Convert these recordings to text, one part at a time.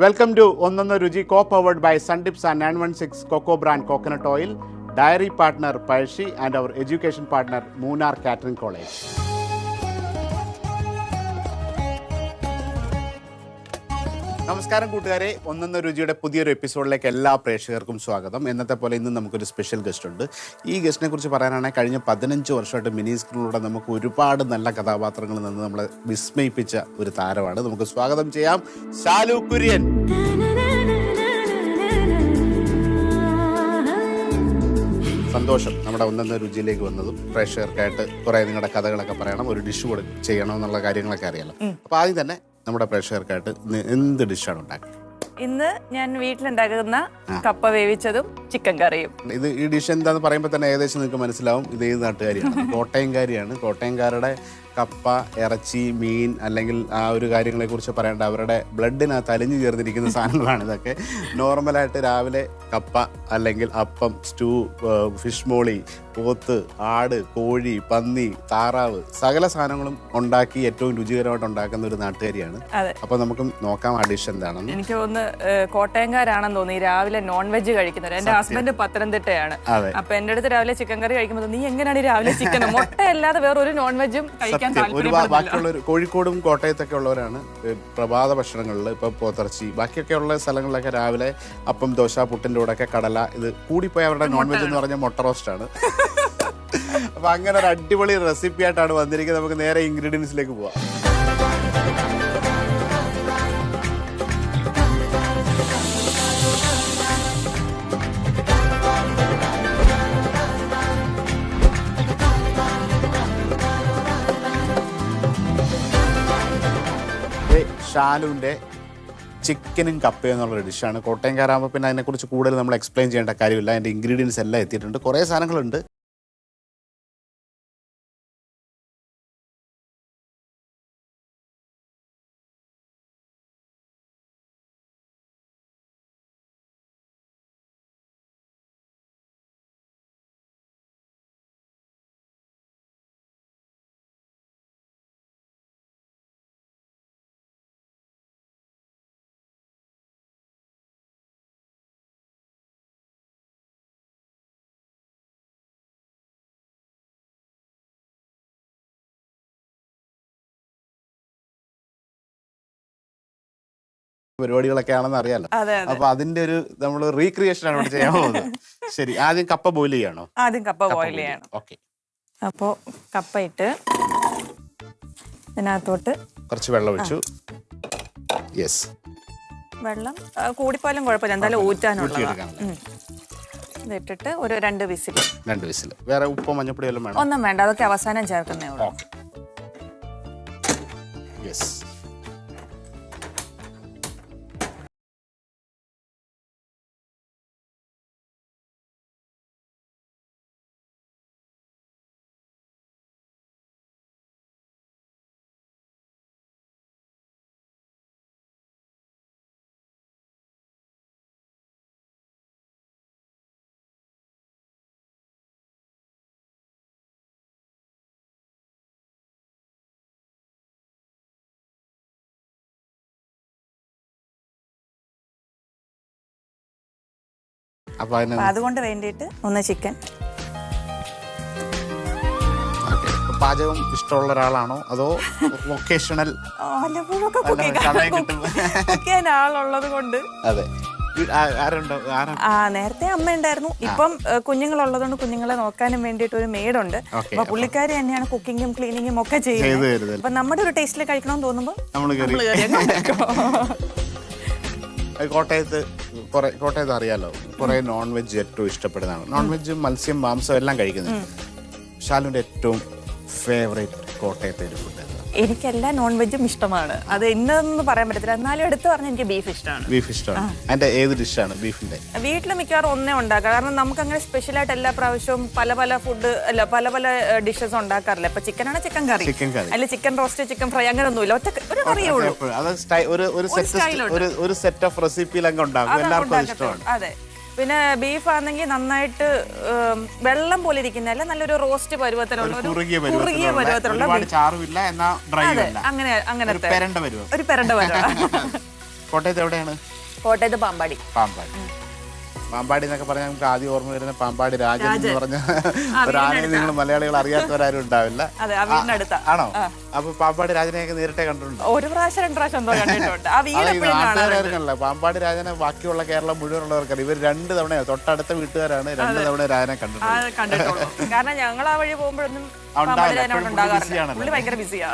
Welcome to Onnonna Ruchi, co-powered by Sundips and 916 Coco brand coconut oil, dairy partner Paishi and our education partner Moonar Catering College. നമസ്കാരം കൂട്ടുകാരെ, ഒന്നൊന്ന രുചിയുടെ പുതിയൊരു എപ്പിസോഡിലേക്ക് എല്ലാ പ്രേക്ഷകർക്കും സ്വാഗതം. എന്നത്തെ പോലെ ഇന്ന് നമുക്കൊരു സ്പെഷ്യൽ ഗസ്റ്റ് ഉണ്ട്. ഈ ഗസ്റ്റിനെ കുറിച്ച് പറയാനാണെങ്കിൽ കഴിഞ്ഞ 15 വർഷമായിട്ട് മിനി സ്ക്രീനിലൂടെ നമുക്ക് ഒരുപാട് നല്ല കഥാപാത്രങ്ങളിൽ നിന്ന് നമ്മളെ വിസ്മയിപ്പിച്ച ഒരു താരമാണ്. നമുക്ക് സ്വാഗതം ചെയ്യാം ശാലു കുര്യൻ. സന്തോഷം നമ്മുടെ ഒന്നൊന്ന രുചിയിലേക്ക് വന്നതും പ്രേക്ഷകർക്കായിട്ട് കുറേ നിങ്ങളുടെ കഥകളൊക്കെ പറയണം, ഒരു ഡിഷ് ചെയ്യണം എന്നുള്ള കാര്യങ്ങളൊക്കെ അറിയാലോ. അപ്പോൾ ആദ്യം തന്നെ നമ്മുടെ പ്രേക്ഷകർക്കായിട്ട് എന്ത് ഡിഷാണ് ഉണ്ടാക്കുക? ഇന്ന് ഞാൻ വീട്ടിലുണ്ടാക്കുന്ന കപ്പ വേവിച്ചതും ചിക്കൻ കറിയും. ഈ ഡിഷ് എന്താന്ന് പറയുമ്പോൾ തന്നെ ഏകദേശം നിങ്ങൾക്ക് മനസ്സിലാവും ഇത് ഏത് നാട്ടുകാരിയാണ്. കോട്ടയംകാരിയാണ്. കോട്ടയംകാരുടെ കപ്പ, ഇറച്ചി, മീൻ അല്ലെങ്കിൽ ആ ഒരു കാര്യങ്ങളെക്കുറിച്ച് പറയേണ്ട അവരുടെ ബ്ലഡിനകത്ത് അലിഞ്ഞു ചേർന്നിരിക്കുന്ന സാധനങ്ങളാണ് ഇതൊക്കെ. നോർമലായിട്ട് രാവിലെ കപ്പ അല്ലെങ്കിൽ അപ്പം, സ്റ്റൂ, ഫിഷ് മോളി, പോത്ത്, ആട്, കോഴി, പന്നി, താറാവ്, സകല സാധനങ്ങളും ഉണ്ടാക്കി ഏറ്റവും രുചികരമായിട്ട് ഉണ്ടാക്കുന്ന ഒരു നാട്ടുകാരിയാണ്. അപ്പൊ നമുക്ക് നോക്കാം ആ ഡിഷ് എന്താണെന്ന്. എനിക്ക് തോന്നുന്നു കോട്ടയംകാരാണെന്ന് തോന്നി രാവിലെ നോൺ വെജ് കഴിക്കുന്നത്. എന്റെ ഹസ്ബൻഡ് പത്തനംതിട്ടയാണ്. അപ്പൊ എന്റെ അടുത്ത് രാവിലെ ചിക്കൻ കറി കഴിക്കുമ്പോൾ നീ എങ്ങനെയാണ് രാവിലെ ചിക്കൻ, മുട്ട അല്ലാതെ വേറൊരു നോൺ വെജും കഴിക്കാൻ ബാക്കിയുള്ള കോഴിക്കോടും കോട്ടയത്തൊക്കെ ഉള്ളവരാണ് പ്രഭാത ഭക്ഷണങ്ങളിൽ ഇപ്പൊ പോത്തിറച്ചി ബാക്കിയൊക്കെ ഉള്ള സ്ഥലങ്ങളിലൊക്കെ രാവിലെ അപ്പം, ദോശ, പുട്ടിന്റെ കൂടെ ഒക്കെ കടല, ഇത് കൂടിപ്പോയി അവരുടെ നോൺ വെജ് എന്ന് പറഞ്ഞാൽ മുട്ട റോസ്റ്റ് ആണ്. അപ്പൊ അങ്ങനെ ഒരു അടിപൊളി റെസിപ്പി ആയിട്ടാണ് വന്നിരിക്കുന്നത്. നമുക്ക് നേരെ ഇൻഗ്രീഡിയൻസിലേക്ക് പോവാം. ഷാലുവിൻ്റെ ചിക്കനും കപ്പയും എന്നുള്ള ഡിഷാണ്. കോട്ടയംകാരാകുമ്പോൾ പിന്നെ അതിനെക്കുറിച്ച് കൂടുതൽ നമ്മൾ എക്സ്പ്ലെയിൻ ചെയ്യേണ്ട കാര്യമില്ല. അതിൻ്റെ ഇൻഗ്രീഡിയൻസ് എല്ലാം എത്തിയിട്ടുണ്ട്. കുറേ സാധനങ്ങളുണ്ട്. പരിപാടികളൊക്കെ ആണെന്ന് അറിയാലോ. അപ്പൊ അതിന്റെ ഒരു നമ്മൾ റീക്രിയേഷൻ ആണ് ഇവിടെ ചെയ്യാൻ പോകുന്നത്. ശരി, ആദ്യം കപ്പ ബോയിൽ ചെയ്യണോ? ആദ്യം കപ്പ ബോയിൽ ചെയ്യണം. ഓക്കെ. അപ്പോ കപ്പ ഇട്ട് ഇതിനകത്തോട്ട് കുറച്ച് വെള്ളം ഒഴിച്ചു. യെസ്, വെള്ളം കൂടിപ്പോയാലും കുഴപ്പമില്ല, എന്തായാലും ഊറ്റാനുള്ളതാണ്. ഇതിട്ടിട്ട് ഒരു 2 വിസിൽ. 2 വിസിൽ. വേറെ ഉപ്പോ മഞ്ഞപ്പൊടി എല്ലാം വേണം? ഒന്നും വേണ്ട, അതൊക്കെ അവസാനം ചേർക്കുന്നേ ഉള്ളൂ. യെസ്. അതുകൊണ്ട് വേണ്ടിയിട്ട് ഒന്ന് ചിക്കൻ. പാചകം ഇഷ്ടമുള്ള ഒരാളാണോ അതോ വൊക്കേഷണൽ ആളുള്ളത് കൊണ്ട്? അതെ. നേരത്തെ അമ്മ ഉണ്ടായിരുന്നു, ഇപ്പം കുഞ്ഞുങ്ങളുള്ളതുകൊണ്ട് കുഞ്ഞുങ്ങളെ നോക്കാനും വേണ്ടിയിട്ട് ഒരു മെയ്ഡുണ്ട്. അപ്പൊ പുള്ളിക്കാരി തന്നെയാണ് കുക്കിങ്ങും ക്ലീനിങ്ങും ഒക്കെ ചെയ്യുന്നത്. അപ്പൊ നമ്മുടെ ഒരു ടേസ്റ്റിൽ കഴിക്കണമെന്ന് തോന്നുമ്പോ കോട്ടയത്ത് അറിയാലോ, കുറെ നോൺ വെജ് ഏറ്റവും ഇഷ്ടപ്പെടുന്നതാണ്. നോൺ വെജ്, മത്സ്യം, മാംസം എല്ലാം കഴിക്കുന്നത്. ഷാലുവിന്റെ ഏറ്റവും ഫേവറേറ്റ് കോട്ടയത്തെ ഒരു ഫുഡ്? എനിക്കെല്ലാം നോൺ വെജും ഇഷ്ടമാണ്. അത് ഇന്നൊന്നും പറയാൻ പറ്റത്തില്ല, എന്നാലും എടുത്ത് പറഞ്ഞാൽ എനിക്ക് ബീഫ് ഇഷ്ടമാണ്. ബീഫ് ഇഷ്ടമാണ്. അതിന്റെ ഏത് ഡിഷാണ് ബീഫിന്റെ? വീട്ടിൽ മിക്കവാറും ഒന്നേ ഉണ്ടാക്കുക, കാരണം നമുക്ക് അങ്ങനെ സ്പെഷ്യലായിട്ട് എല്ലാ പ്രാവശ്യവും പല ഫുഡ് അല്ല പല ഡിഷസ് ഉണ്ടാക്കാറില്ല. ഇപ്പൊ ചിക്കൻ ആണ് ചിക്കൻ കറി, അല്ല ചിക്കൻ റോസ്റ്റ്, ചിക്കൻ ഫ്രൈ, അങ്ങനെ ഒന്നുമില്ല, ഒറ്റ ഒരു കറിയേ ഉള്ളൂ. ഒരു സെറ്റ് ഓഫ് റെസിപ്പിയിലൊക്കെ ഉണ്ടാകും, എല്ലാവർക്കും ഇഷ്ടമാണ്. അതെ. പിന്നെ ബീഫ് ആണെങ്കിൽ നന്നായിട്ട് വെള്ളം പോലെ ഇരിക്കുന്നതല്ല, നല്ലൊരു റോസ്റ്റ് പരുവത്തിലുള്ള അങ്ങനത്തെ ഒരു പെരണ്ട പരുവം. കോട്ടയത്ത് എവിടെയാണ്? കോട്ടയത്ത് പാമ്പാടി. പാമ്പാടി എന്നൊക്കെ പറഞ്ഞാൽ നമുക്ക് ആദ്യം ഓർമ്മ വരുന്ന പാമ്പാടി രാജൻ എന്ന് പറഞ്ഞ ഒരു ആനയെ നിങ്ങൾ മലയാളികൾ അറിയാത്തവരാരും ഉണ്ടാവില്ല. ആണോ? അപ്പൊ പാമ്പാടി രാജനെയൊക്കെ നേരിട്ടേ കണ്ടിട്ടുണ്ടോ? ഒരു പ്രാവശ്യം 2 പ്രാവശ്യം എന്തോ കണ്ടിട്ടുണ്ട്. നാട്ടുകാരായിരുന്നല്ല, പാമ്പാടി രാജനെ ബാക്കിയുള്ള കേരളം മുഴുവനുള്ളവർക്കറിയാം. ഇവർ 2 തവണ തൊട്ടടുത്ത വീട്ടുകാരാണ് 2 തവണ രാജനെ കണ്ടിട്ടുള്ളൂ. കാരണം ഞങ്ങൾ ആ വഴി പോകുമ്പോഴൊന്നും ഭയങ്കര ബിസിയാ.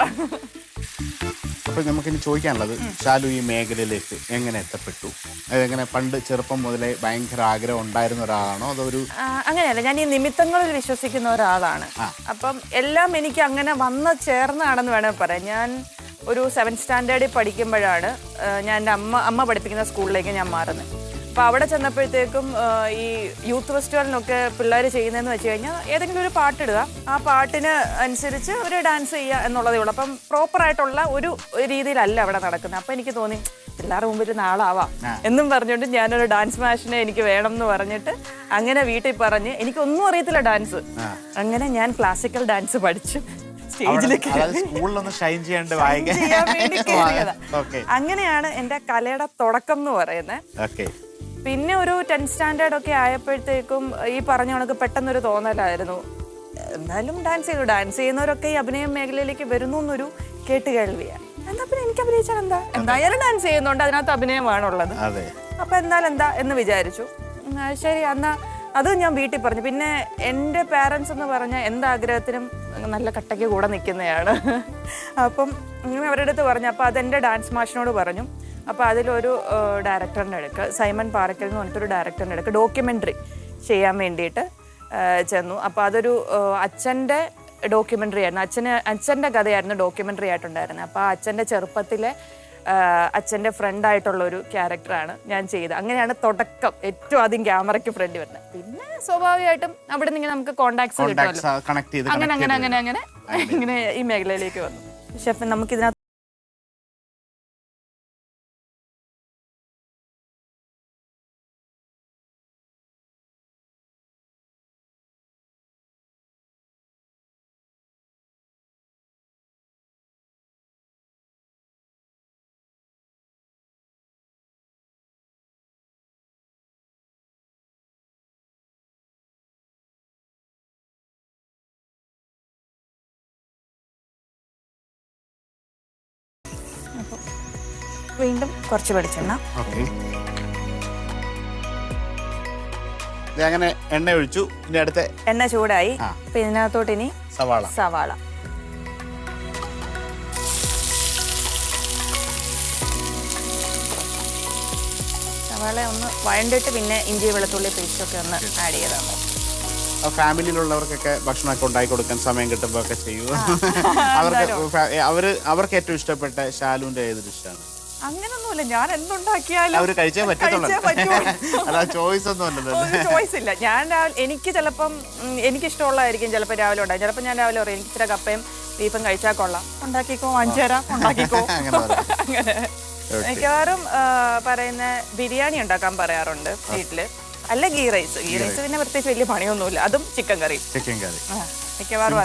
അപ്പൊ നമുക്കിനി ചോദിക്കാനുള്ളത്, ശാലു ഈ മേഖലയിലേക്ക് എങ്ങനെ എത്തപ്പെട്ടു? അതെങ്ങനെ പണ്ട് ചെറുപ്പം മുതലേ ഭയങ്കര ആഗ്രഹം ഉണ്ടായിരുന്ന ഒരാളാണോ അതോ ഒരു? അങ്ങനെയല്ല, ഞാൻ ഈ നിമിത്തങ്ങളിൽ വിശ്വസിക്കുന്ന ഒരാളാണ്. അപ്പം എല്ലാം എനിക്ക് അങ്ങനെ വന്ന് ചേർന്നാണെന്ന് വേണമെങ്കിൽ പറയാം. ഞാൻ ഒരു 7th സ്റ്റാൻഡേർഡിൽ പഠിക്കുമ്പോഴാണ് ഞാൻ എൻ്റെ അമ്മ പഠിപ്പിക്കുന്ന സ്കൂളിലേക്ക് ഞാൻ മാറുന്നത്. അപ്പോൾ അവിടെ ചെന്നപ്പോഴത്തേക്കും ഈ യൂത്ത് ഫെസ്റ്റിവലിനൊക്കെ പിള്ളേർ ചെയ്യുന്നതെന്ന് വെച്ച് കഴിഞ്ഞാൽ ഏതെങ്കിലും ഒരു പാട്ടിടുക, ആ പാട്ടിന് അനുസരിച്ച് ഒരു ഡാൻസ് ചെയ്യുക എന്നുള്ളതേ ഉള്ളൂ. അപ്പം പ്രോപ്പറായിട്ടുള്ള ഒരു രീതിയിലല്ല അവിടെ നടക്കുന്നത്. അപ്പം എനിക്ക് തോന്നി പിള്ളേരുടെ മുമ്പിൽ നാളാവാം എന്നും പറഞ്ഞുകൊണ്ട് ഞാനൊരു ഡാൻസ് മാഷിനെ എനിക്ക് വേണം എന്ന് പറഞ്ഞിട്ട് അങ്ങനെ വീട്ടിൽ പറഞ്ഞ്, എനിക്കൊന്നും അറിയത്തില്ല ഡാൻസ്. അങ്ങനെ ഞാൻ ക്ലാസിക്കൽ ഡാൻസ് പഠിച്ചു. അങ്ങനെയാണ് എൻ്റെ കലയുടെ തുടക്കം എന്ന് പറയുന്നത്. പിന്നെ ഒരു 10th സ്റ്റാൻഡേർഡ് ഒക്കെ ആയപ്പോഴത്തേക്കും ഈ പറഞ്ഞ കണക്ക് പെട്ടെന്നൊരു തോന്നലായിരുന്നു, എന്തായാലും ഡാൻസ് ചെയ്യുന്നവരൊക്കെ ഈ അഭിനയ മേഖലയിലേക്ക് വരുന്നു എന്നൊരു കേട്ടുകേൾവിയാണ്. എന്താ പിന്നെ എനിക്ക് അഭിനയിച്ചാൽ എന്തായാലും ഡാൻസ് ചെയ്യുന്നുണ്ട്, അതിനകത്ത് അഭിനയമാണുള്ളത്. അപ്പൊ എന്താ എന്ന് വിചാരിച്ചു. ശരി, എന്നാ അത് ഞാൻ വീട്ടിൽ പറഞ്ഞു. പിന്നെ എൻ്റെ പാരൻസ് എന്ന് പറഞ്ഞാൽ എന്താഗ്രഹത്തിനും നല്ല കട്ടയ്ക്ക് കൂടെ നിൽക്കുന്നതാണ്. അപ്പം ഇങ്ങനെ അവരുടെ അടുത്ത് പറഞ്ഞു. അപ്പോൾ അതെൻ്റെ ഡാൻസ് മാഷിനോട് പറഞ്ഞു. അപ്പോൾ അതിലൊരു ഡയറക്ടറിൻ്റെ അടുക്ക്, സൈമൺ പാറക്കൽ എന്ന് പറഞ്ഞിട്ടൊരു ഡയറക്ടറിൻ്റെ അടുക്ക് ഡോക്യുമെൻ്ററി ചെയ്യാൻ വേണ്ടിയിട്ട് ചെന്നു. അപ്പോൾ അതൊരു അച്ഛൻ്റെ ഡോക്യുമെൻ്ററി ആയിരുന്നു. അച്ഛൻ്റെ കഥയായിരുന്നു ഡോക്യുമെൻ്ററി ആയിട്ടുണ്ടായിരുന്നത്. അപ്പോൾ ആ അച്ഛൻ്റെ ചെറുപ്പത്തിലെ അച്ഛൻ്റെ ഫ്രണ്ടായിട്ടുള്ള ഒരു ക്യാരക്ടറാണ് ഞാൻ ചെയ്തത്. അങ്ങനെയാണ് തുടക്കം, ഏറ്റവും ആദ്യം ക്യാമറയ്ക്ക് ഫ്രണ്ട് വരുന്നത്. പിന്നെ സ്വാഭാവികമായിട്ടും അവിടെ നിന്ന് നമുക്ക് കോണ്ടാക്ട്സ് കിട്ടുമല്ലോ. അങ്ങനെ ഈ മേഖലയിലേക്ക് വന്നു. ഷെഫ്, നമുക്കിതിനകത്ത് വീണ്ടും കുറച്ച് വെളിച്ചെണ്ണ. അങ്ങനെ എണ്ണ ഒഴിച്ചു. ഇനി അടുത്ത എണ്ണ ചൂടായി. പിന്നെ ഇതിനകത്തോട്ട് ഇനി സവാള സവാള ഒന്ന് വഴണ്ടിട്ട് പിന്നെ ഇഞ്ചി വെളുത്തുള്ളി പേസ്റ്റൊക്കെ ഒന്ന് ആഡ് ചെയ്താൽ മതി. ഫാമിലിയിലുള്ളവർക്കൊക്കെ ഭക്ഷണമൊക്കെ ഉണ്ടാക്കി കൊടുക്കാൻ സമയം കിട്ടുമ്പോൾ ഒക്കെ ചെയ്യൂ. അവർക്ക് ഏറ്റവും ഇഷ്ടപ്പെട്ട ശാലുവിന്റെ ഏത് ഡിഷാണ്? അങ്ങനൊന്നുമില്ല, ഞാൻ എന്തുണ്ടാക്കിയാലും അവര് കഴിച്ചേ പറ്റുള്ളൂ. ചോയ്സ് ഒന്നുമില്ലല്ലോ. ചോയ്സ് ഇല്ല. ഞാൻ എനിക്ക് ചിലപ്പം എനിക്കിഷ്ടമുള്ളതായിരിക്കും ചിലപ്പോൾ രാവിലെ ഉണ്ടാകും. ചിലപ്പോൾ ഞാൻ രാവിലെ പറയും എനിക്ക് ഇച്ചിരി കപ്പയും ബീഫും കഴിച്ചാൽ കൊള്ളാം, ഉണ്ടാക്കിക്കോ, വാങ്ങിച്ചു തരാം, ഉണ്ടാക്കിക്കോ. അങ്ങനെ മിക്കവാറും പറയുന്ന ബിരിയാണി ഉണ്ടാക്കാൻ പറയാറുണ്ട് വീട്ടില്. അല്ല ഗീ റൈസ് പിന്നെ പ്രത്യേകിച്ച് വലിയ പണിയൊന്നുമില്ല. അതും ചിക്കൻ കറി മിക്കവാറും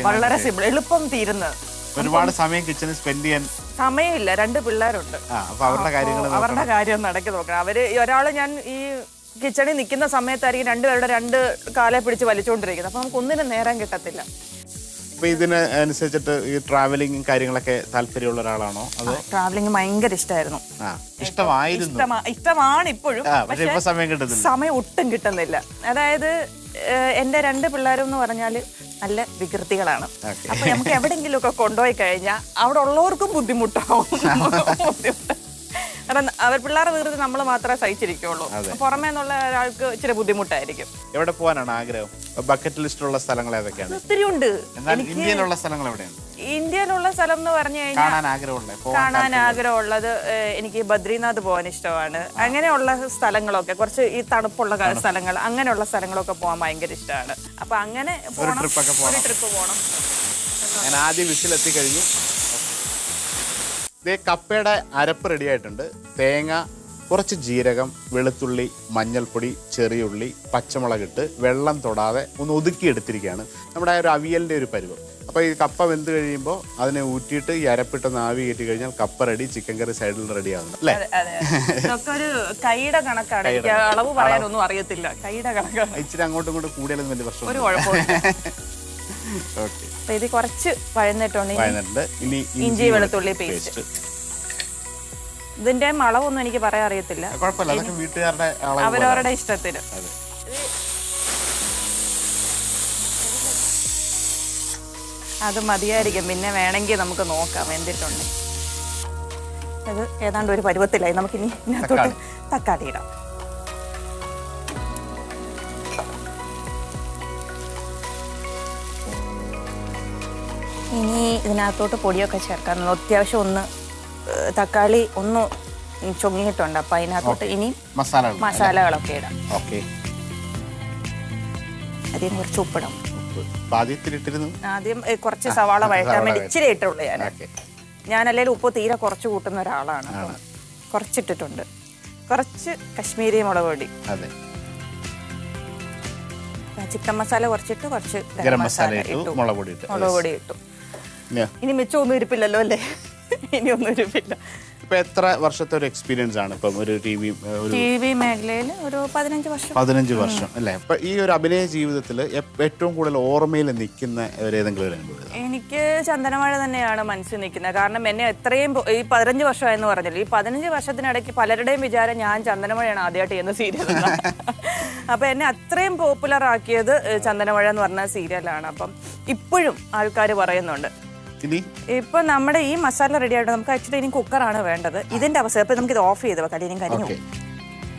വളരെ സിമ്പിൾ, എളുപ്പം തീരുന്നത്. ഒരുപാട് സമയം കിച്ചണിൽ സ്പെൻഡ് ചെയ്യാൻ സമയമില്ല. 2 പിള്ളേരുണ്ട്. അവരുടെ കാര്യം നടക്കി നോക്കണം. അവര് ഒരാള് ഞാൻ ഈ കിച്ചണിൽ നിൽക്കുന്ന സമയത്തായിരിക്കും 2 പേരുടെ 2 കാലെ പിടിച്ച് വലിച്ചുകൊണ്ടിരിക്കുന്നത്. അപ്പൊ നമുക്ക് ഒന്നിനും നേരം കിട്ടത്തില്ല. അപ്പൊ ഇതിന് അനുസരിച്ചിട്ട് ഈ ട്രാവലിംഗ് കാര്യങ്ങളൊക്കെ താല്പര്യമുള്ള ഒരാളാണോ? അതോ? ട്രാവലിംഗ് ഭയങ്കര ഇഷ്ടമായിരുന്നു. ഇഷ്ടമാണ് ഇപ്പോഴും. സമയം ഒട്ടും കിട്ടുന്നില്ല. അതായത് എന്റെ 2 പിള്ളേരും എന്ന് പറഞ്ഞാല് നല്ല വികൃതികളാണ്. അപ്പൊ നമുക്ക് എവിടെയെങ്കിലും ഒക്കെ കൊണ്ടുപോയി കഴിഞ്ഞാൽ അവിടെ ഉള്ളവർക്കും ബുദ്ധിമുട്ടാവും. കാരണം അവർ പിള്ളേരെ വികൃതി നമ്മൾ മാത്രമേ സഹിച്ചിരിക്കുള്ളൂ. പുറമേ നിന്നുള്ള ഒരാൾക്ക് ഇച്ചിരി ബുദ്ധിമുട്ടായിരിക്കും. എവിടെ പോകാനാണ് ആഗ്രഹം? ബക്കറ്റ് ലിസ്റ്റുള്ള സ്ഥലങ്ങൾ ഏതൊക്കെയാണ്? ഒത്തിരി ഉണ്ട്. ഇന്ത്യയിലുള്ള സ്ഥലങ്ങൾ എവിടെയാണ്? ഇന്ത്യയിലുള്ള സ്ഥലം എന്ന് പറഞ്ഞു കഴിഞ്ഞാൽ കാണാൻ ആഗ്രഹമുള്ളത് എനിക്ക് ബദ്രീനാഥ് പോകാൻ ഇഷ്ടമാണ്. അങ്ങനെയുള്ള സ്ഥലങ്ങളൊക്കെ, കുറച്ച് ഈ തണുപ്പുള്ള സ്ഥലങ്ങൾ, അങ്ങനെയുള്ള സ്ഥലങ്ങളൊക്കെ പോകാൻ ഭയങ്കര ഇഷ്ടമാണ്. അപ്പൊ അങ്ങനെ ഒരു ട്രിപ്പ് പോകണം. ഞാൻ ആദ്യം വിസിലെത്തി കഴിഞ്ഞു. കപ്പയുടെ അരപ്പ് റെഡി ആയിട്ടുണ്ട്. തേങ്ങ, കുറച്ച് ജീരകം, വെളുത്തുള്ളി, മഞ്ഞൾപ്പൊടി, ചെറിയുള്ളി, പച്ചമുളകിട്ട് വെള്ളം തൊടാതെ ഒന്ന് ഒതുക്കിയെടുത്തിരിക്കുകയാണ്. നമ്മുടെ ആ ഒരു അവിയലിൻ്റെ ഒരു പരുവം. അപ്പോൾ ഈ കപ്പ വെന്ത് കഴിയുമ്പോൾ അതിനെ ഊറ്റിയിട്ട് ഈ അരപ്പിട്ടൊന്ന് ആവി കയറ്റി കഴിഞ്ഞാൽ കപ്പ റെഡി, ചിക്കൻ കറി സൈഡിൽ റെഡി ആവുന്നു അല്ലേ? ഒരു കൈയുടെ കണക്കാണ്, അളവ് പറയാനൊന്നും അറിയത്തില്ല, കൈയുടെ കണക്കാണ്. ഇച്ചിരി അങ്ങോട്ടും ഇങ്ങോട്ടും കൂടിയാലും വലിയ പ്രശ്നം ഒരു കുഴപ്പമില്ല. ഇത് കുറച്ച് വഴന്നിട്ടുണ്ട്. ഇനി ഇഞ്ചി വെളുത്തുള്ളി പേസ്റ്റ്. ഇതിന്റെ അളവൊന്നും എനിക്ക് പറയാൻ അറിയത്തില്ല, വീട്ടുകാരുടെ അവരവരുടെ ഇഷ്ടത്തിന്. അത് മതിയായിരിക്കും, പിന്നെ വേണമെങ്കിൽ നമുക്ക് നോക്കാം എന്തിട്ടുണ്ട്. അത് ഏതാണ്ട് ഒരു പരുവത്തിലായി. നമുക്കിനി ഇതിനകത്തോട്ട് തക്കാളി ഇടാം. ഇനി ഇതിനകത്തോട്ട് പൊടിയൊക്കെ ചേർക്കാം. അത്യാവശ്യം ഒന്ന് തക്കാളി ഒന്ന് ചൊങ്ങിയിട്ടുണ്ട്, അപ്പൊ അതിനകത്തോട്ട് ഇനി മസാലകളൊക്കെ ഇടാം. ആദ്യം കുറച്ച് ഉപ്പിടാം. ആദ്യം കുറച്ച് സവാള വഴറ്റാൻ വേണ്ടി ഇച്ചിരി ഇട്ടുള്ളൂ. ഞാൻ അല്ലെങ്കിൽ ഉപ്പ് തീരെ കുറച്ച് കൂട്ടുന്ന ഒരാളാണ്, കുറച്ചിട്ടിട്ടുണ്ട്. കുറച്ച് കശ്മീരി മുളക് പൊടി, ചിക്കൻ മസാല കുറച്ചിട്ട് കുറച്ച് ഗരം മസാല ഇട്ടു, മുളക് പൊടി ഇട്ടു. ഇനി മിച്ചമൊന്നും ഇരിപ്പില്ലല്ലോ അല്ലേ? ഇനി ഒന്നും ഇരിപ്പില്ല. ഇപ്പൊ എത്ര വർഷത്തെ ഒരു എക്സ്പീരിയൻസ് ആണ് ഇപ്പം ഒരു ടി വി മേഖലയിൽ? ഒരു 15 വർഷം. 15 വർഷം അല്ലേ? അപ്പൊ ഈ ഒരു അഭിനയ ജീവിതത്തിൽ ഏറ്റവും കൂടുതൽ ഓർമ്മയിൽ നിൽക്കുന്ന ഏതെങ്കിലും അനുഭവം? എനിക്ക് ചന്ദനമഴ തന്നെയാണ് മനസ്സിൽ നിൽക്കുന്നത്. കാരണം എന്നെ എത്രയും ഈ 15 വർഷമായെന്ന് പറഞ്ഞല്ലോ, ഈ 15 വർഷത്തിനിടയ്ക്ക് പലരുടെയും വിചാരം ഞാൻ ചന്ദനമഴയാണ് ആദ്യമായിട്ട് ചെയ്യുന്ന സീരിയൽ. അപ്പൊ എന്നെ അത്രയും പോപ്പുലർ ആക്കിയത് ചന്ദനമഴ എന്ന് പറഞ്ഞ സീരിയലാണ്. അപ്പം ഇപ്പോഴും ആൾക്കാർ പറയുന്നുണ്ട്. ഇപ്പൊ നമ്മുടെ ഈ മസാല റെഡി ആയിട്ട് നമുക്ക് ആക്ച്വലി ഇനി കുക്കറാണ് വേണ്ടത്. ഇതിന്റെ അവസ്ഥ ഇപ്പൊ നമുക്ക് ഇത് ഓഫ് ചെയ്ത് വെക്കാം, ഇനിയും കരിഞ്ഞു.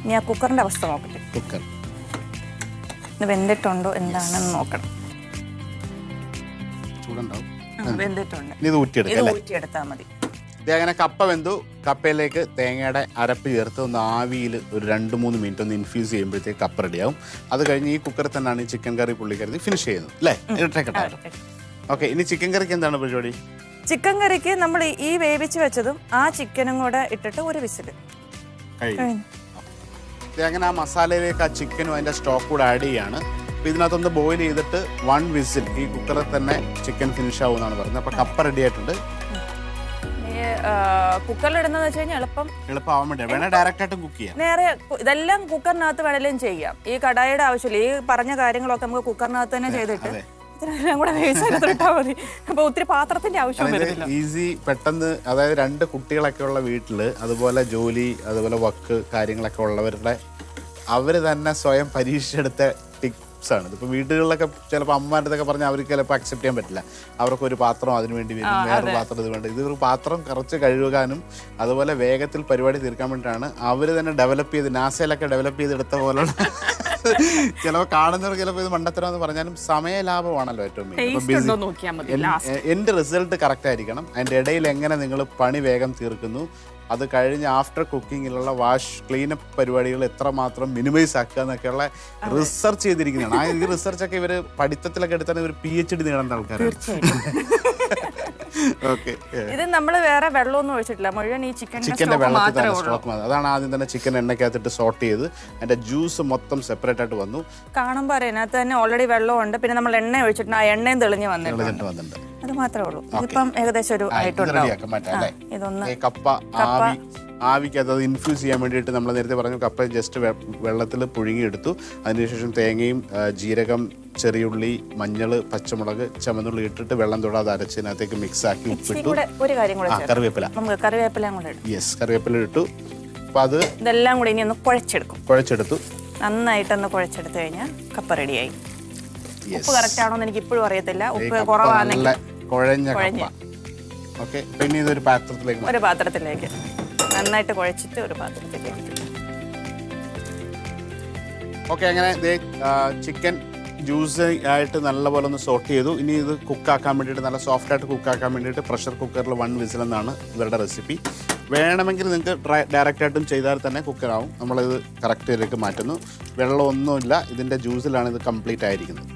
ഇനി ആ കുക്കറിന്റെ അവസ്ഥ നോക്കട്ടെ, ഇത് വെന്തിട്ടുണ്ടോ എന്താണെന്ന് നോക്കണം. വെന്തിട്ടുണ്ട്, ഇത് ഊറ്റിയെടുത്താൽ മതി. അങ്ങനെ കപ്പ വെന്തു. കപ്പയിലേക്ക് തേങ്ങയുടെ അരപ്പ് ചേർത്ത് ഒന്ന് ആവിയിൽ ഒരു 2-3 മിനിറ്റ് ഒന്ന് ഇൻഫ്യൂസ് ചെയ്യുമ്പോഴത്തേക്ക് കപ്പ റെഡിയാവും. അത് കഴിഞ്ഞ് ഈ കുക്കറിൽ തന്നെയാണ് ഈ ചിക്കൻ കറി പുള്ളിക്കരുതി ഫിനിഷ് ചെയ്യുന്നത് അല്ലേ? ഓക്കെ, ഇനി ചിക്കൻ കറിക്ക് എന്താണ് പരിപാടി? ചിക്കൻ കറിക്ക് നമ്മൾ ഈ വേവിച്ച് വെച്ചതും ആ ചിക്കനും കൂടെ ഇട്ടിട്ട് ഒരു വിസിൽ അങ്ങനെ ആ മസാലയിലേക്ക് ആ ചിക്കനും അതിന്റെ സ്റ്റോക്ക് കൂടെ ആഡ് ചെയ്യാണ്. അപ്പൊ ഇതിനകത്തൊന്ന് ബോയിൽ ചെയ്തിട്ട് 1 വിസിൽ ഈ കുക്കറിൽ തന്നെ ചിക്കൻ ഫിനിഷ് ആവും എന്നാണ് പറയുന്നത്. അപ്പൊ കപ്പ റെഡി ആയിട്ടുണ്ട്. കുക്കറിലിടുന്നത് വെച്ച് കഴിഞ്ഞാൽ എളുപ്പമാവാൻ വേണ്ടി വേണേ ഡയറക്റ്റ് ആയിട്ട് കുക്ക് ചെയ്യാം. നേരെ ഇതെല്ലാം കുക്കറിനകത്ത് വേണേലും ചെയ്യാം. ഈ കടായിയുടെ ആവശ്യമില്ല. ഈ പറഞ്ഞ കാര്യങ്ങളൊക്കെ നമുക്ക് കുക്കറിനകത്ത് തന്നെ ചെയ്തിട്ട് കൂടെ വേവിച്ചാൽ മതി. അപ്പൊ ഒത്തിരി പാത്രത്തിന്റെ ആവശ്യം വരുന്നില്ല. ഈസി, പെട്ടെന്ന്. അതായത് 2 കുട്ടികളൊക്കെ ഉള്ള വീട്ടില്, അതുപോലെ ജോലി, അതുപോലെ വർക്ക് കാര്യങ്ങളൊക്കെ ഉള്ളവരുടെ അവര് തന്നെ സ്വയം പരീക്ഷിച്ചെടുത്ത ടിപ്സ് ആണ്. ഇപ്പൊ വീടുകളിലൊക്കെ ചിലപ്പോൾ അമ്മമാരുടെ ഒക്കെ പറഞ്ഞാൽ അവർക്ക് ചിലപ്പോൾ അക്സെപ്റ്റ് ചെയ്യാൻ പറ്റില്ല. അവർക്കൊരു പാത്രം അതിന് വേണ്ടി വരും, വേറൊരു പാത്രം ഇത് വേണ്ട. ഇതൊരു പാത്രം കുറച്ച് കഴുകാനും അതുപോലെ വേഗത്തിൽ പരിപാടി തീർക്കാൻ വേണ്ടിയിട്ടാണ് അവർ തന്നെ ഡെവലപ്പ് ചെയ്ത്, നാസയിലൊക്കെ ഡെവലപ്പ് ചെയ്തെടുത്ത പോലുള്ള. ചിലപ്പോൾ കാണുന്നവർ ചിലപ്പോൾ ഇത് മണ്ടത്തരം എന്ന് പറഞ്ഞാലും സമയ ലാഭമാണല്ലോ ഏറ്റവും മെയിൻ. എന്റെ റിസൾട്ട് കറക്റ്റ് ആയിരിക്കണം. അതിന്റെ ഇടയിൽ എങ്ങനെ നിങ്ങൾ പണി വേഗം തീർക്കുന്നു, അത് കഴിഞ്ഞ് ആഫ്റ്റർ കുക്കിങ്ങിലുള്ള വാഷ് ക്ലീനപ്പ് പരിപാടികൾ എത്രമാത്രം മിനിമൈസ് ആക്കുക എന്നൊക്കെയുള്ള റിസർച്ച് ചെയ്തിരിക്കുന്നതാണ്. ആ ഈ റിസർച്ചൊക്കെ ഇവർ പഠിത്തത്തിലൊക്കെ എടുത്താൽ ഇവർ PhD നേടേണ്ട ആൾക്കാരാണ്. ഇത് നമ്മൾ വേറെ വെള്ളമൊന്നും ഒഴിച്ചിട്ടില്ല, മുഴുവൻ ഈ ചിക്കന്റെ വെള്ളത്തിൽ സ്റ്റോക്ക്. അതാണ് ആദ്യം തന്നെ ചിക്കൻ എണ്ണയ്ക്കകത്തിട്ട് സോട്ട് ചെയ്ത് അതിന്റെ ജ്യൂസ് മൊത്തം സെപ്പറേറ്റ് ആയിട്ട് വന്നു. കാണുമ്പോൾ അതിനകത്ത് തന്നെ ഓൾറെഡി വെള്ളമുണ്ട്. പിന്നെ നമ്മൾ എണ്ണ ഒഴിച്ചിട്ടുണ്ട്, ആ എണ്ണയും തെളിഞ്ഞ് വന്നിട്ടുണ്ട്. അത് മാത്രമേ ഉള്ളൂ. ഇതിപ്പം ഏകദേശം ഒരു ഇതൊന്ന് കപ്പ ആവിക്കകത്ത് അത് ഇൻഫ്യൂസ് ചെയ്യാൻ വേണ്ടിയിട്ട് നമ്മൾ നേരത്തെ പറഞ്ഞു കപ്പ ജസ്റ്റ് വെള്ളത്തിൽ പുഴുങ്ങിയെടുത്തു. അതിനുശേഷം തേങ്ങയും ജീരകം, ചെറിയുള്ളി, മഞ്ഞൾ, പച്ചമുളക്, ചുവന്നുള്ളി ഇട്ടിട്ട് വെള്ളം തൊടാതെ അരച്ചതിനകത്തേക്ക് മിക്സ് ആക്കി ഉപ്പിട്ടു. കറിവേപ്പില ഇട്ടു. അപ്പൊ അത് ഇതെല്ലാം കൂടി ഇനി ഒന്ന് കുഴച്ചെടുത്തു. നന്നായിട്ടൊന്ന് കുഴച്ചെടുത്തു കഴിഞ്ഞാൽ കപ്പ റെഡിയായി. ഉപ്പ് കറക്റ്റ് ആണോന്ന് എനിക്ക് ഇപ്പോഴും അറിയത്തില്ല. ഉപ്പ് കുറവാണെങ്കിൽ കുഴഞ്ഞ കപ്പ. ഓക്കെ, പിന്നെ ഇതൊരു പാത്രത്തിലേക്ക് നന്നായിട്ട് കുഴച്ചിട്ട് ഒരു പാത്രത്തിലേക്ക്. ഓക്കെ, അങ്ങനെ ചിക്കൻ ജ്യൂസ് ആയിട്ട് നല്ലപോലെ ഒന്ന് സോട്ട് ചെയ്തു. ഇനി ഇത് കുക്കാക്കാൻ വേണ്ടിയിട്ട്, നല്ല സോഫ്റ്റ് ആയിട്ട് കുക്കാക്കാൻ വേണ്ടിയിട്ട് പ്രഷർ കുക്കറിൽ 1 വിസിൽ എന്നാണ് ഇവരുടെ റെസിപ്പി. വേണമെങ്കിൽ നിങ്ങൾക്ക് ഡയറക്റ്റായിട്ടും ചെയ്താൽ തന്നെ കുക്കറാവും. നമ്മളിത് കറക്റ്റ് ഇതിലേക്ക് മാറ്റുന്നു. വെള്ളമൊന്നുമില്ല, ഇതിൻ്റെ ജ്യൂസിലാണ് ഇത് കംപ്ലീറ്റ് ആയിരിക്കുന്നത്.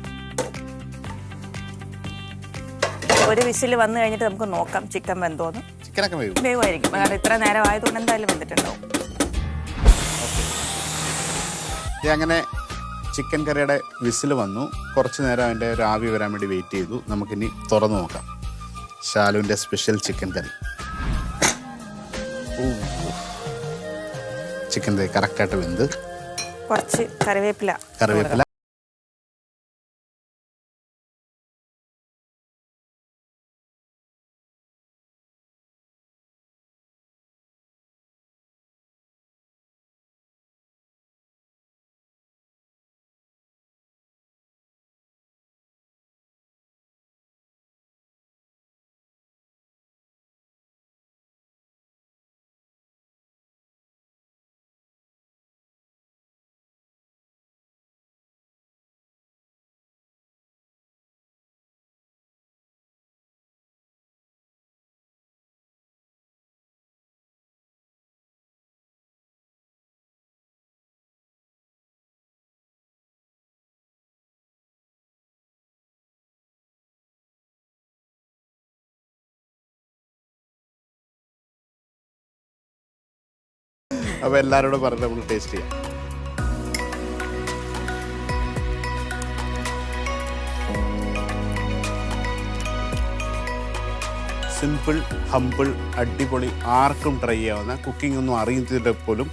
ഒരു വിസിൽ വന്നു കഴിഞ്ഞിട്ട് നമുക്ക് നോക്കാം ചിക്കൻ വെന്തോന്ന്. ചിക്കനൊക്കെ വേവുമായിരിക്കും, കാരണം ഇത്ര നേരം ആയതുകൊണ്ട് എന്തായാലും വെന്തിട്ടുണ്ടാവും. അങ്ങനെ ചിക്കൻ കറിയുടെ വിസിൽ വന്നു. കുറച്ച് നേരം അതിൻ്റെ ഒരു ആവി വരാൻ വേണ്ടി വെയിറ്റ് ചെയ്തു. നമുക്കിനി തുറന്നു നോക്കാം ശാലുവിൻ്റെ സ്പെഷ്യൽ ചിക്കൻ കറി. ചിക്കൻ കറക്റ്റായിട്ട് വെന്ത്. കുറച്ച് കറിവേപ്പില. അപ്പോൾ എല്ലാവരോടും പറഞ്ഞ് നമ്മൾ ടേസ്റ്റ് ചെയ്യാം. സിമ്പിൾ, ഹമ്പിൾ, അടിപൊളി, ആർക്കും ട്രൈ ചെയ്യാവുന്ന, കുക്കിംഗ് ഒന്നും അറിയുന്നതിൻ്റെ പോലും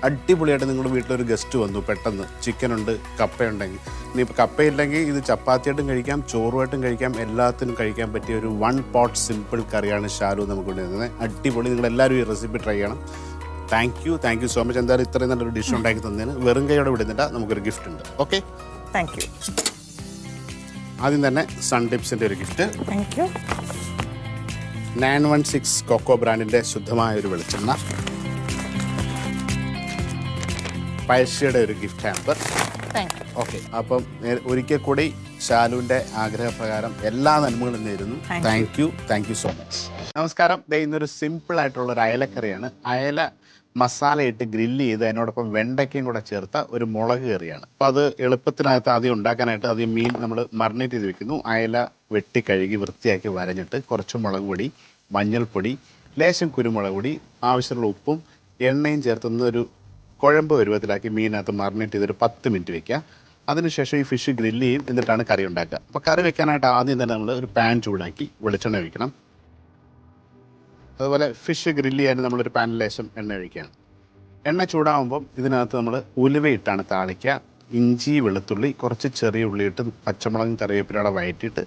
അടിപൊളിയായിട്ട് നിങ്ങളുടെ വീട്ടിലൊരു ഗസ്റ്റ് വന്നു പെട്ടെന്ന്, ചിക്കനുണ്ട്, കപ്പയുണ്ടെങ്കിൽ, ഇനിയിപ്പോൾ കപ്പയില്ലെങ്കിൽ ഇത് ചപ്പാത്തിയായിട്ടും കഴിക്കാം, ചോറുമായിട്ടും കഴിക്കാം, എല്ലാത്തിനും കഴിക്കാൻ പറ്റിയ ഒരു 1 പോട്ട് സിമ്പിൾ കറിയാണ് ശാലു നമുക്ക് കൊണ്ടുവരുന്നത്. അടിപൊളി. നിങ്ങളെല്ലാവരും ഈ റെസിപ്പി ട്രൈ ചെയ്യണം. Thank you so much. എന്തായാലും ഇത്രയും നല്ലൊരു ഡിഷ് ഉണ്ടാക്കി തന്നതിന്. വെറും കൈയോടെ വിടുന്നില്ല, നമുക്കൊരു ഗിഫ്റ്റ് ഉണ്ട്. Okay, thank you. ആദ്യം തന്നെ സൺഡിപ്സിൻ്റെ ഒരു ഗിഫ്റ്റ്. Thank you. 916 കൊക്കോ ബ്രാൻഡിൻ്റെ ശുദ്ധമായ ഒരു വെളിച്ചെണ്ണ. പഴശ്ശിയുടെ ഒരു ഗിഫ്റ്റ് ഹാമ്പർ. ഓക്കെ, അപ്പം ഒരിക്കൽ കൂടി ശാലുവിൻ്റെ ആഗ്രഹപ്രകാരം എല്ലാ നന്മകളും നേരുന്നു. Thank you so much. നമസ്കാരം. ഇന്നൊരു സിമ്പിൾ ആയിട്ടുള്ള ഒരു അയലക്കറിയാണ്. അയല മസാലയിട്ട് ഗ്രില്ല് ചെയ്ത് അതിനോടൊപ്പം വെണ്ടയ്ക്കയും കൂടെ ചേർത്ത ഒരു മുളക് കറിയാണ്. അപ്പോൾ അത് എളുപ്പത്തിനകത്ത് ആദ്യം ഉണ്ടാക്കാനായിട്ട് ആദ്യം മീൻ നമ്മൾ മറിനേറ്റ് ചെയ്ത് വെക്കുന്നു. അയല വെട്ടി കഴുകി വൃത്തിയാക്കി വരഞ്ഞിട്ട് കുറച്ച് മുളക് പൊടി, മഞ്ഞൾപ്പൊടി, ലേശം കുരുമുളക് പൊടി, ആവശ്യമുള്ള ഉപ്പും എണ്ണയും ചേർത്തൊന്നൊരു കുഴമ്പ് പരുവത്തിലാക്കി മീനകത്ത് മറിനേറ്റ് ചെയ്തൊരു 10 മിനിറ്റ് വെക്കുക. അതിനുശേഷം ഈ ഫിഷ് ഗ്രില്ല് ചെയ്യും, എന്നിട്ടാണ് കറി ഉണ്ടാക്കുക. അപ്പോൾ കറി വെക്കാനായിട്ട് ആദ്യം തന്നെ നമ്മൾ ഒരു പാൻ ചൂടാക്കി വെളിച്ചെണ്ണ ഒഴിക്കണം. അതുപോലെ ഫിഷ് ഗ്രില്ല് ചെയ്യാൻ നമ്മളൊരു പാനിൽ ലേശം എണ്ണ ഒഴിക്കുകയാണ്. എണ്ണ ചൂടാകുമ്പം ഇതിനകത്ത് നമ്മൾ ഉലുവയിട്ടാണ് താളിക്കുക. ഇഞ്ചി, വെളുത്തുള്ളി, കുറച്ച് ചെറിയ ഉള്ളിയിട്ട് പച്ചമുളകും കറിവേപ്പിലയുടെ വഴറ്റിയിട്ട്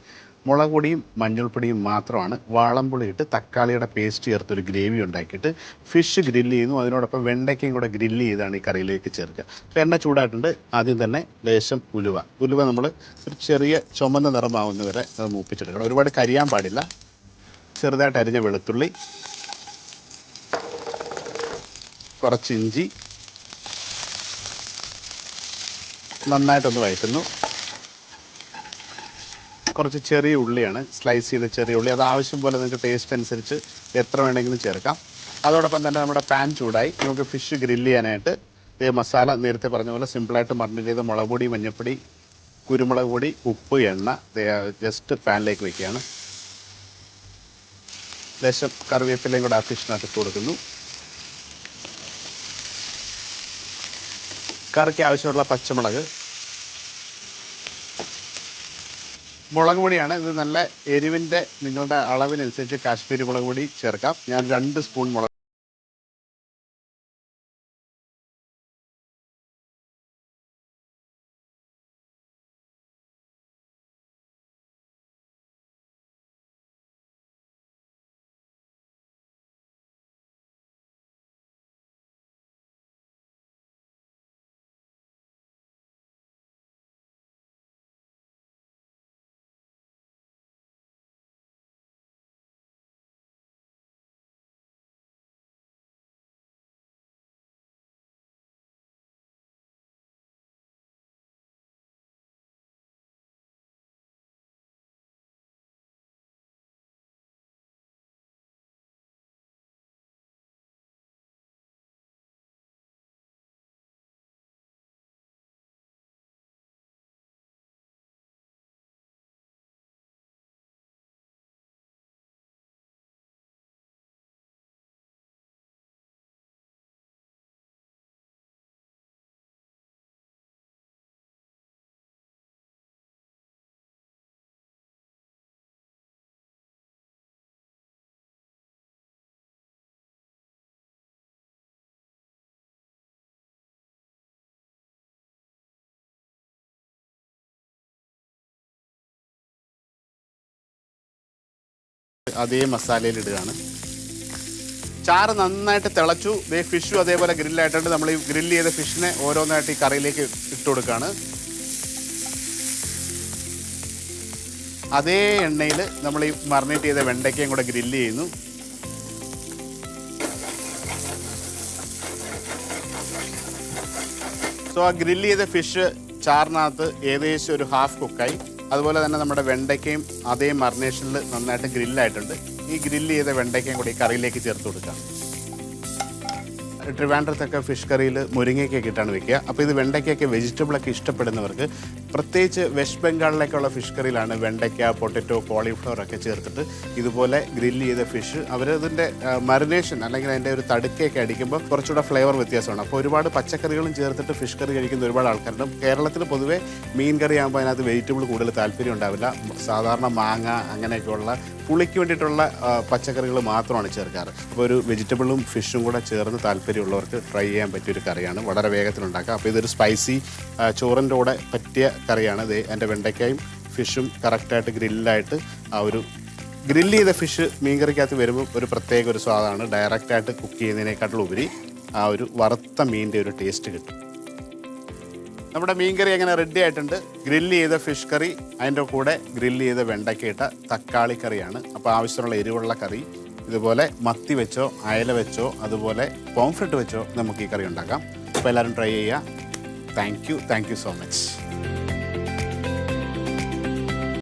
മുളക് പൊടിയും മഞ്ഞൾപ്പൊടിയും മാത്രമാണ്, വാളംപുളിയിട്ട് തക്കാളിയുടെ പേസ്റ്റ് ചേർത്തൊരു ഗ്രേവി ഉണ്ടാക്കിയിട്ട് ഫിഷ് ഗ്രില്ല് ചെയ്യുന്നു. അതിനോടൊപ്പം വെണ്ടയ്ക്കയും കൂടെ ഗ്രില്ല് ചെയ്താണ് ഈ കറിയിലേക്ക് ചേർക്കുക. അപ്പോൾ എണ്ണ ചൂടായിട്ടുണ്ട്. ആദ്യം തന്നെ ലേശം ഉലുവ നമ്മൾ ഒരു ചെറിയ ചുമന്ന നിറമാവുന്നവരെ അത് മൂപ്പിച്ചെടുക്കണം. ഒരുപാട് കരിയാൻ പാടില്ല. ചെറുതായിട്ട് അരിഞ്ഞ വെളുത്തുള്ളി, കുറച്ച് ഇഞ്ചി, നന്നായിട്ടൊന്ന് വഴറ്റുന്നു. കുറച്ച് ചെറിയ ഉള്ളിയാണ്, സ്ലൈസ് ചെയ്ത ചെറിയ ഉള്ളി. അത് ആവശ്യം പോലെ നിങ്ങൾക്ക് ടേസ്റ്റ് അനുസരിച്ച് എത്ര വേണമെങ്കിലും ചേർക്കാം. അതോടൊപ്പം തന്നെ നമ്മുടെ പാൻ ചൂടായി. നമുക്ക് ഫിഷ് ഗ്രില്ല് ചെയ്യാനായിട്ട് മസാല നേരത്തെ പറഞ്ഞ പോലെ സിമ്പിളായിട്ട് മറിനേറ്റ് ചെയ്ത മുളക് പൊടി, മഞ്ഞൾപ്പൊടി, കുരുമുളക് പൊടി, ഉപ്പ്, എണ്ണ ജസ്റ്റ് പാനിലേക്ക് വയ്ക്കുകയാണ്. ലേശം കറിവേപ്പിലയും കൂടെ ആ ഫിഷിനകത്ത് ഇട്ട് കൊടുക്കുന്നു. കറിക്ക് ആവശ്യമുള്ള പച്ചമുളക്, മുളക് പൊടിയാണ്. ഇത് നല്ല എരിവിൻ്റെ നിങ്ങളുടെ അളവിനനുസരിച്ച് കാശ്മീരി മുളക് പൊടി ചേർക്കാം. ഞാൻ 2 സ്പൂൺ മുളക് അതേ മസാലയിൽ ഇടുകയാണ്. ചാറ് നന്നായിട്ട് തിളച്ചു. ഫിഷും അതേപോലെ ഗ്രില്ലായിട്ടുണ്ട്. നമ്മൾ ഈ ഗ്രില്ല് ചെയ്ത ഫിഷിനെ ഓരോന്നായിട്ട് ഈ കറിയിലേക്ക് ഇട്ട് കൊടുക്കുകയാണ്. അതേ എണ്ണയിൽ നമ്മൾ ഈ മറിനേറ്റ് ചെയ്ത വെണ്ടയ്ക്കയും കൂടെ ഗ്രില്ല് ചെയ്യുന്നു. സോ ആ ഗ്രില്ല് ചെയ്ത ഫിഷ് ചാറിനകത്ത് ഏകദേശം ഒരു ഹാഫ് കുക്കായി. അതുപോലെ തന്നെ നമ്മുടെ വെണ്ടയ്ക്കയും അതേ മറിനേഷനിൽ നന്നായിട്ട് ഗ്രില്ലായിട്ടുണ്ട്. ഈ ഗ്രില്ല് ചെയ്ത വെണ്ടയ്ക്കയും കൂടി കറിയിലേക്ക് ചേർത്ത് കൊടുക്കാം. ട്രിവാൻഡ്രത്തൊക്കെ ഫിഷ് കറിയിൽ മുരിങ്ങയ്ക്കൊക്കെ ഇട്ടാണ് വെക്കുക. അപ്പോൾ ഇത് വെണ്ടയ്ക്കൊക്കെ വെജിറ്റബിളൊക്കെ ഇഷ്ടപ്പെടുന്നവർക്ക്, പ്രത്യേകിച്ച് വെസ്റ്റ് ബംഗാളിലേക്കുള്ള ഫിഷ് കറിയിലാണ് വെണ്ടയ്ക്ക, പൊട്ടറ്റോ, കോളിഫ്ലവർ ഒക്കെ ചേർത്തിട്ട് ഇതുപോലെ ഗ്രില്ല് ചെയ്ത ഫിഷ് അവരതിൻ്റെ മറിനേഷൻ അല്ലെങ്കിൽ അതിൻ്റെ ഒരു തടുക്കയൊക്കെ അടിക്കുമ്പോൾ കുറച്ചുകൂടെ ഫ്ലേവർ വ്യത്യാസമാണ്. അപ്പോൾ ഒരുപാട് പച്ചക്കറികളും ചേർത്തിട്ട് ഫിഷ് കറി കഴിക്കുന്ന ഒരുപാട് ആൾക്കാരുണ്ട്. കേരളത്തിൽ പൊതുവെ മീൻ കറി ആകുമ്പോൾ അതിനകത്ത് വെജിറ്റബിൾ കൂടുതൽ താല്പര്യം ഉണ്ടാവില്ല. സാധാരണ മാങ്ങ അങ്ങനെയൊക്കെയുള്ള പുളിക്ക് വേണ്ടിയിട്ടുള്ള പച്ചക്കറികൾ മാത്രമാണ് ചേർക്കാറ്. അപ്പോൾ ഒരു വെജിറ്റബിളും ഫിഷും കൂടെ ചേർന്ന് താല്പര്യമുള്ളവർക്ക് ട്രൈ ചെയ്യാൻ പറ്റിയൊരു കറിയാണ്. വളരെ വേഗത്തിലുണ്ടാക്കുക. അപ്പോൾ ഇതൊരു സ്പൈസി ചോറിൻ്റെ കൂടെ പറ്റിയ കറിയാണ്. ഇത് എൻ്റെ വെണ്ടയ്ക്കയും ഫിഷും കറക്റ്റായിട്ട് ഗ്രില്ലായിട്ട് ആ ഒരു ഗ്രില്ല് ചെയ്ത ഫിഷ് മീൻകറിക്കകത്ത് വരുമ്പോൾ ഒരു പ്രത്യേക ഒരു സ്വാദാണ്. ഡയറക്റ്റായിട്ട് കുക്ക് ചെയ്യുന്നതിനേക്കാളും ഉപരി ആ ഒരു വറുത്ത മീനിൻ്റെ ഒരു ടേസ്റ്റ് കിട്ടും. നമ്മുടെ മീൻകറി അങ്ങനെ റെഡി ആയിട്ടുണ്ട്. ഗ്രില്ല് ചെയ്ത ഫിഷ് കറി, അതിൻ്റെ കൂടെ ഗ്രില്ല് ചെയ്ത വെണ്ടയ്ക്ക ഇട്ട തക്കാളി കറിയാണ്. അപ്പോൾ ആവശ്യമുള്ള എരിവുള്ള കറി. ഇതുപോലെ മത്തി വെച്ചോ അയല വെച്ചോ അതുപോലെ പോംഫ്രെറ്റ് വെച്ചോ നമുക്ക് ഈ കറി ഉണ്ടാക്കാം. അപ്പോൾ എല്ലാവരും ട്രൈ ചെയ്യുക. Thank you so much.